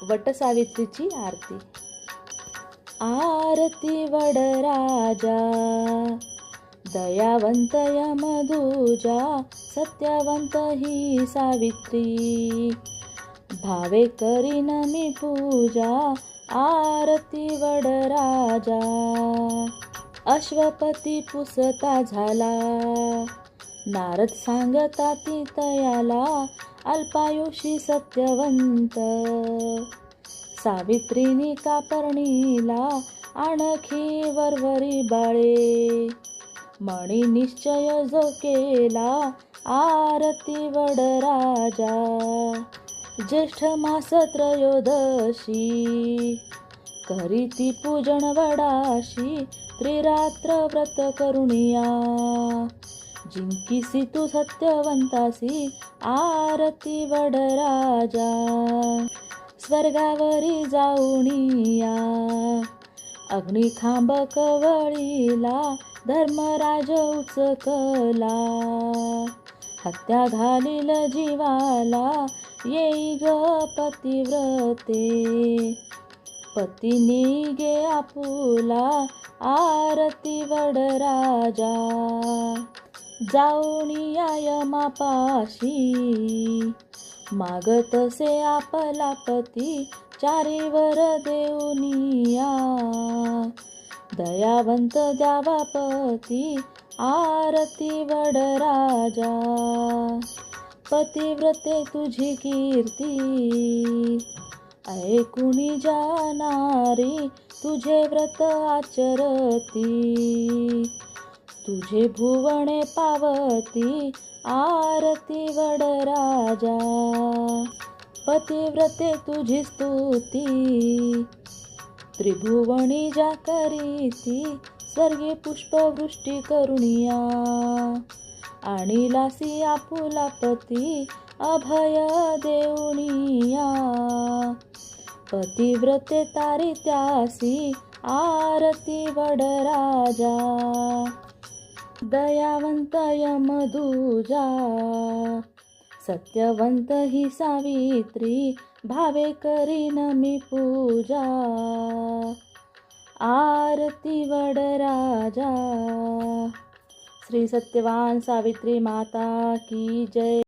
वटसावित्रीची आरती. आरती वडराजा, दयावंत यमदूजा, सत्यवंत ही सावित्री. भावे करीन मी पूजा, आरती वडराजा. अश्वपती पुसता झाला, नारद सांगता ती तयाला. अल्पायुषी सत्यवंत, सावित्रीनी कापरणीला. आणखी वरवरी बाळे, मणी निश्चय जो केला. आरती वडराजा. ज्येष्ठ मास त्रयोदशी, करीती पूजन वडाशी. त्रिरात्र व्रत करुणिया, जिंकीसी तू सत्यवंतासी. आरती वडराजा. स्वर्गावरी जाऊनिया, अग्निखांब कवळीला. धर्मराज उचकला, हत्या घालील जीवाला. येई ग पतिव्रते, पतीनी गे आपुला. आरती वडराजा. जाऊनिया यमापाशी, मागतसे आपला पती. चारीवर देऊनिया, दयावंत द्यावा पती. आरती वडराजा. पतिव्रते तुझी कीर्ती, ऐकुनी जाणारी. तुझे व्रत आचरती, तुझे भुवने पावती. आरती वडराजा. पतिव्रते तुझी स्तुती, त्रिभुवनी जा करीती. स्वर्गी पुष्पवृष्टी करुणिया, आणिलासी आपुला पती. अभय देऊनिया, पतिव्रते तारी त्यासी. आरती वडराजा. दयावंत यमदूजा, सत्यवंत ही सावित्री. भावे करीन मी पूजा, आरती वडराजा. श्री सत्यवान सावित्री माता की जय.